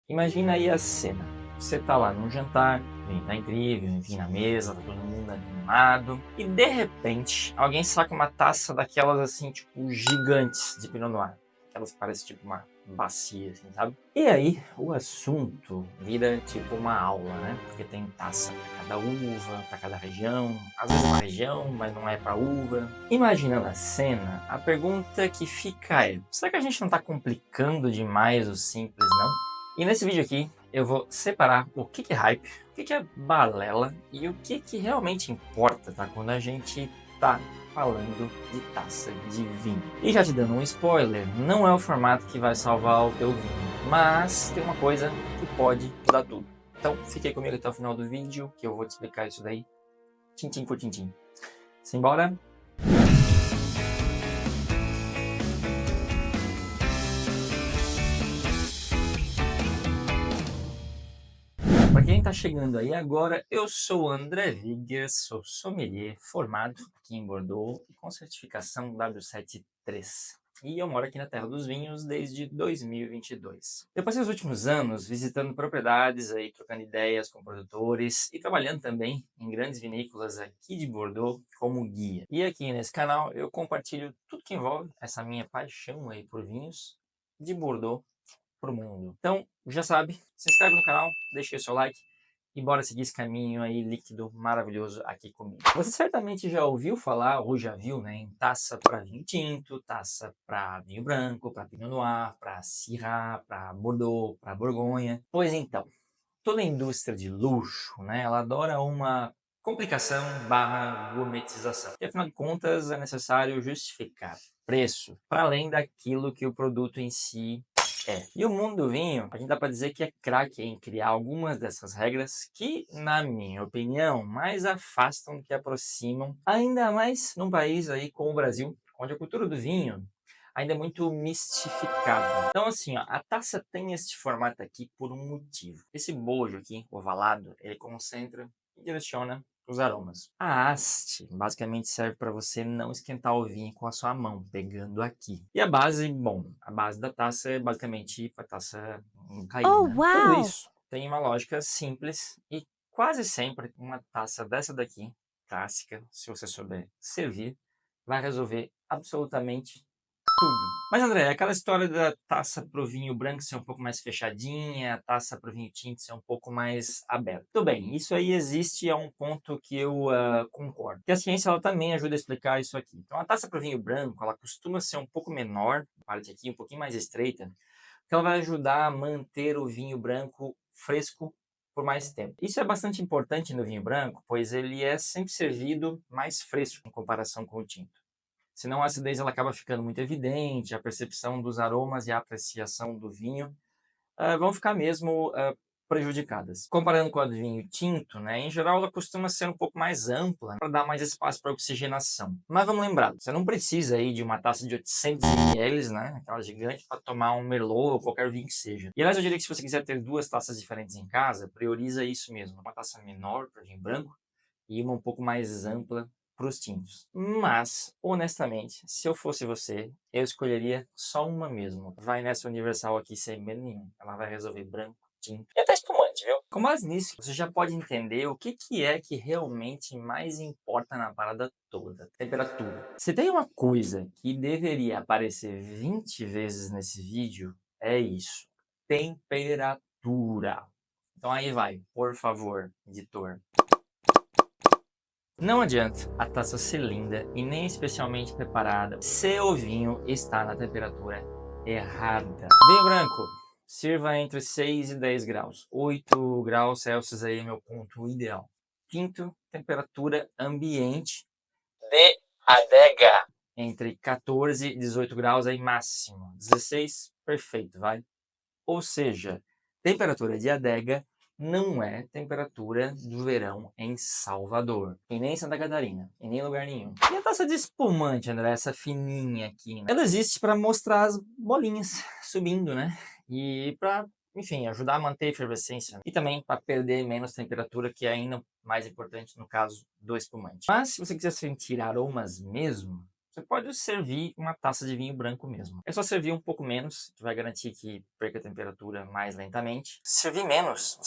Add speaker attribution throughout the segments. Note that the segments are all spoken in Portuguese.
Speaker 1: Imagina aí a cena. Você tá lá num jantar, tá incrível, enfim, na mesa, tá todo mundo animado. E de repente, alguém saca uma taça daquelas assim, tipo, gigantes de Pinot Noir. Aquelas que parecem tipo uma bacia, assim, sabe? E aí, o assunto vira tipo uma aula, né? Porque tem taça pra cada uva, pra cada região. Às vezes é uma região, mas não é pra uva. Imaginando a cena, a pergunta que fica é: será que a gente não tá complicando demais o simples, não? E nesse vídeo aqui eu vou separar o que é hype, o que é balela e o que realmente importa, tá? Quando a gente tá falando de taça de vinho. E já te dando um spoiler, não é o formato que vai salvar o teu vinho, mas tem uma coisa que pode mudar tudo. Então fique aí comigo até o final do vídeo que eu vou te explicar isso daí, tintim por tintim. Simbora? Para quem está chegando aí agora, eu sou o André Vigues, sou sommelier formado aqui em Bordeaux e com certificação W73. E eu moro aqui na Terra dos Vinhos desde 2022. Eu passei os últimos anos visitando propriedades aí, trocando ideias com produtores e trabalhando também em grandes vinícolas aqui de Bordeaux como guia. E aqui nesse canal eu compartilho tudo que envolve essa minha paixão aí por vinhos de Bordeaux pro mundo. Então, já sabe, se inscreve no canal, deixa aí o seu like e bora seguir esse caminho aí líquido maravilhoso aqui comigo. Você certamente já ouviu falar, ou já viu, né, em taça para vinho tinto, taça para vinho branco, para Pinot Noir, para Syrah, para Bordeaux, para Borgonha. Pois então, toda a indústria de luxo, né, ela adora uma complicação barra gourmetização. E afinal de contas é necessário justificar preço para além daquilo que o produto em si é. E o mundo do vinho, a gente dá para dizer que é craque em criar algumas dessas regras que, na minha opinião, mais afastam do que aproximam, ainda mais num país aí como o Brasil, onde a cultura do vinho ainda é muito mistificada. Então assim, ó, a taça tem este formato aqui por um motivo. Esse bojo aqui, ovalado, ele concentra e direciona os aromas. A haste basicamente serve para você não esquentar o vinho com a sua mão, pegando aqui. E a base, bom, a base da taça é basicamente a taça não cair,
Speaker 2: Oh,
Speaker 1: né? Tudo
Speaker 2: wow!
Speaker 1: isso tem uma lógica simples e quase sempre uma taça dessa daqui, clássica, se você souber servir, vai resolver absolutamente tudo. Mas André, aquela história da taça pro vinho branco ser um pouco mais fechadinha, a taça pro vinho tinto ser um pouco mais aberta. Tudo bem, isso aí existe, é um ponto que eu concordo. E a ciência ela também ajuda a explicar isso aqui. Então a taça pro vinho branco, ela costuma ser um pouco menor, a parte aqui um pouquinho mais estreita, que ela vai ajudar a manter o vinho branco fresco por mais tempo. Isso é bastante importante no vinho branco, pois ele é sempre servido mais fresco em comparação com o tinto. Senão a acidez ela acaba ficando muito evidente, a percepção dos aromas e a apreciação do vinho vão ficar mesmo prejudicadas. Comparando com a do vinho tinto, né, em geral ela costuma ser um pouco mais ampla para dar mais espaço para oxigenação. Mas vamos lembrar, você não precisa aí de uma taça de 800 ml, né, aquela gigante, para tomar um Merlot ou qualquer vinho que seja. E aliás, eu diria que se você quiser ter duas taças diferentes em casa, prioriza isso mesmo, uma taça menor para vinho branco e uma um pouco mais ampla para os tintos. Mas, honestamente, se eu fosse você, eu escolheria só uma mesmo. Vai nessa universal aqui sem medo nenhum. Ela vai resolver branco, tinto e até espumante, viu? Com base nisso, você já pode entender o que é que realmente mais importa na parada toda. Temperatura. Se tem uma coisa que deveria aparecer 20 vezes nesse vídeo, é isso. Temperatura. Então aí vai, por favor, editor. Não adianta a taça ser linda e nem especialmente preparada se o vinho está na temperatura errada. Vinho branco, sirva entre 6 e 10 graus. 8 graus Celsius aí é meu ponto ideal. Quinto, temperatura ambiente de adega. Entre 14 e 18 graus aí máximo. 16, perfeito, vai. Ou seja, temperatura de adega não é temperatura do verão em Salvador, e nem em Santa Catarina, e nem em lugar nenhum. E a taça de espumante, André, essa fininha aqui, né? Ela existe para mostrar as bolinhas subindo, né? E para, enfim, ajudar a manter a efervescência. E também para perder menos temperatura, que é ainda mais importante no caso do espumante. Mas se você quiser sentir aromas mesmo, você pode servir uma taça de vinho branco mesmo. É só servir um pouco menos, que vai garantir que perca a temperatura mais lentamente. Servir menos,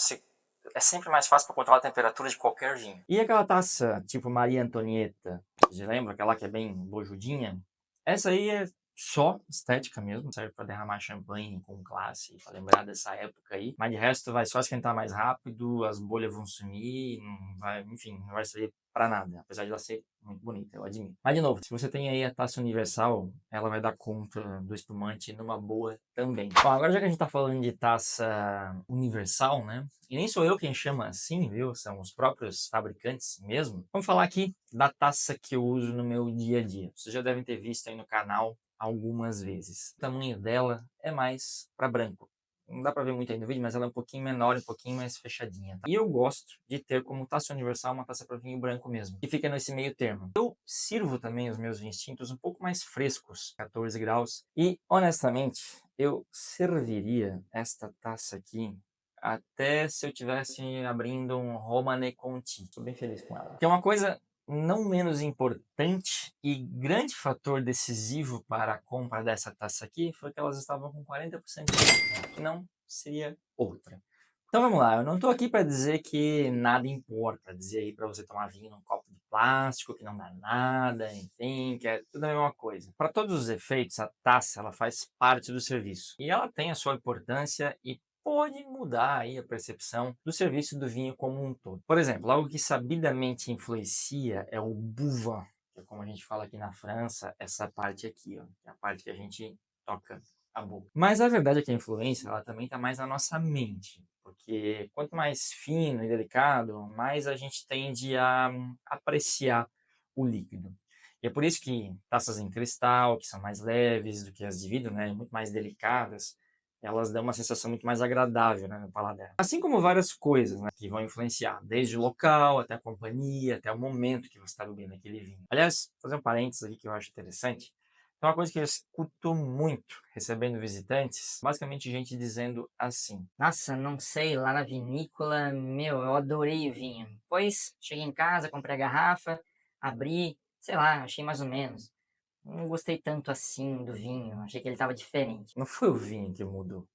Speaker 1: é sempre mais fácil para controlar a temperatura de qualquer vinho. E aquela taça tipo Maria Antonieta, você lembra? Aquela que é bem bojudinha? Essa aí é só estética mesmo, serve para derramar champanhe com classe, para lembrar dessa época aí. Mas de resto vai só esquentar mais rápido, as bolhas vão sumir, não vai, enfim, não vai servir para nada, apesar de ela ser muito bonita, eu admito. Mas de novo, se você tem aí a taça universal, ela vai dar conta do espumante numa boa também. Bom, agora já que a gente tá falando de taça universal, né? E nem sou eu quem chama assim, viu? São os próprios fabricantes mesmo. Vamos falar aqui da taça que eu uso no meu dia a dia. Vocês já devem ter visto aí no canal algumas vezes. O tamanho dela é mais para branco. Não dá para ver muito aí no vídeo, mas ela é um pouquinho menor, um pouquinho mais fechadinha. Tá? E eu gosto de ter como taça universal uma taça para vinho branco mesmo, que fica nesse meio termo. Eu sirvo também os meus vinhos tintos um pouco mais frescos, 14 graus. E, honestamente, eu serviria esta taça aqui até se eu tivesse abrindo um Romane Conti. Estou bem feliz com ela. Que é uma coisa não menos importante e grande fator decisivo para a compra dessa taça aqui foi que elas estavam com 40% de desconto, que não seria outra. Então vamos lá, eu não estou aqui para dizer que nada importa, dizer aí para você tomar vinho num copo de plástico, que não dá nada, enfim, que é tudo a mesma coisa. Para todos os efeitos, a taça ela faz parte do serviço e ela tem a sua importância e pode mudar aí a percepção do serviço do vinho como um todo. Por exemplo, algo que sabidamente influencia é o buvin, que é como a gente fala aqui na França, essa parte aqui, ó, que é a parte que a gente toca a boca. Mas a verdade é que a influência ela também está mais na nossa mente, porque quanto mais fino e delicado, mais a gente tende a apreciar o líquido. E é por isso que taças em cristal, que são mais leves do que as de vidro, né, muito mais delicadas, elas dão uma sensação muito mais agradável, né, no paladar. Assim como várias coisas, né, que vão influenciar, desde o local, até a companhia, até o momento que você está bebendo aquele vinho. Aliás, fazer um parênteses aqui que eu acho interessante. Então, uma coisa que eu escuto muito recebendo visitantes, basicamente gente dizendo assim:
Speaker 2: Nossa, não sei, lá na vinícola, meu, eu adorei o vinho. Depois cheguei em casa, comprei a garrafa, abri, sei lá, achei mais ou menos. Não gostei tanto assim do vinho, achei que ele tava diferente.
Speaker 1: não foi o vinho que mudou,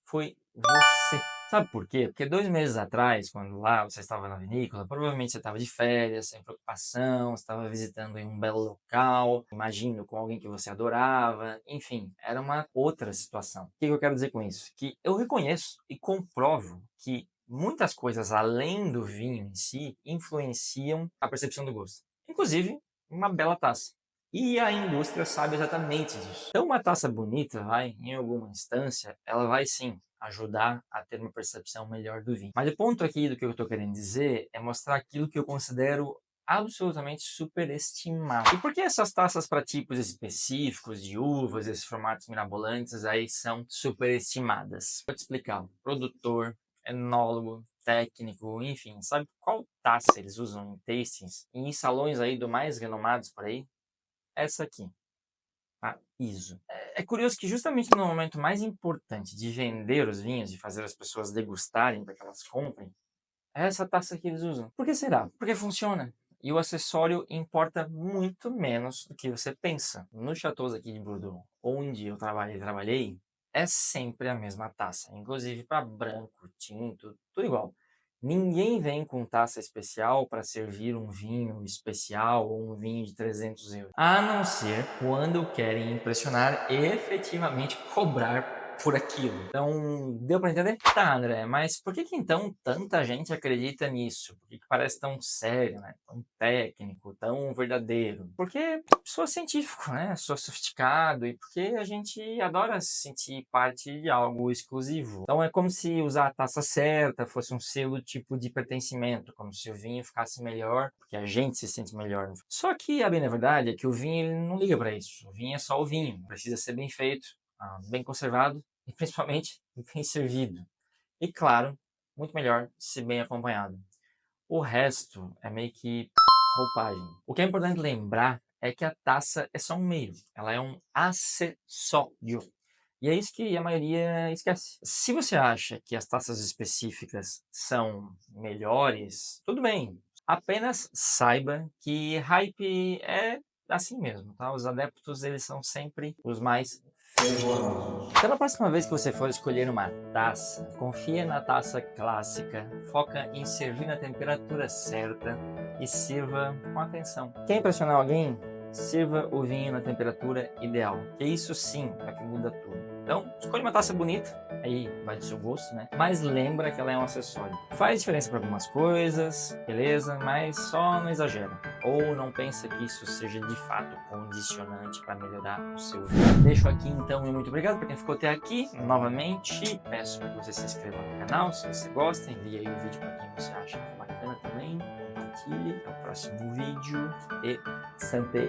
Speaker 1: foi você. Sabe por quê? Porque 2 meses atrás, quando lá você estava na vinícola, provavelmente você estava de férias, sem preocupação, você estava visitando em um belo local, imagino, com alguém que você adorava, enfim, era uma outra situação. O que eu quero dizer com isso? Que eu reconheço e comprovo que muitas coisas além do vinho em si influenciam a percepção do gosto. Inclusive, uma bela taça. E a indústria sabe exatamente disso. Então, uma taça bonita vai, em alguma instância, ela vai sim ajudar a ter uma percepção melhor do vinho. Mas o ponto aqui do que eu estou querendo dizer é mostrar aquilo que eu considero absolutamente superestimado. E por que essas taças para tipos específicos de uvas, esses formatos mirabolantes aí são superestimadas? Vou te explicar. Produtor, enólogo, técnico, enfim, sabe qual taça eles usam em tastings? E em salões aí do mais renomados por aí? Essa aqui, a ISO. É curioso que justamente no momento mais importante de vender os vinhos, de fazer as pessoas degustarem para que elas comprem, é essa taça que eles usam. Por que será? Porque funciona. E o acessório importa muito menos do que você pensa. Nos chateaus aqui de Bordeaux, onde eu trabalhei, é sempre a mesma taça. Inclusive para branco, tinto, tudo igual. Ninguém vem com taça especial para servir um vinho especial ou um vinho de 300 euros. A não ser quando querem impressionar e efetivamente cobrar por aquilo. Então, deu para entender? Tá, André, mas por que que então tanta gente acredita nisso? Por que que parece tão sério, né? Tão técnico, tão verdadeiro? Porque sou científico, né? Sou sofisticado e porque a gente adora se sentir parte de algo exclusivo. Então é como se usar a taça certa fosse um selo tipo de pertencimento, como se o vinho ficasse melhor, porque a gente se sente melhor. Só que a bem na verdade é que o vinho ele não liga para isso. O vinho é só o vinho, precisa ser bem feito, bem conservado e principalmente bem servido. E claro, muito melhor se bem acompanhado. O resto é meio que roupagem. O que é importante lembrar é que a taça é só um meio, ela é um acessório. E é isso que a maioria esquece. Se você acha que as taças específicas são melhores, tudo bem. Apenas saiba que hype é assim mesmo, tá? Os adeptos, eles são sempre os mais fervorosos. Pela próxima vez que você for escolher uma taça, confia na taça clássica, foca em servir na temperatura certa e sirva com atenção. Quer impressionar alguém? Sirva o vinho na temperatura ideal. E isso sim é que muda tudo. Então, escolha uma taça bonita, aí vai do seu gosto, né? Mas lembra que ela é um acessório. Faz diferença para algumas coisas, beleza, mas só não exagera. Ou não pensa que isso seja de fato condicionante para melhorar o seu vinho. Deixo aqui então e muito obrigado para quem ficou até aqui. Novamente, peço para que você se inscreva no canal se você gosta, envie aí o vídeo para quem você acha bacana também. Compartilhe. Até o próximo vídeo e Santé!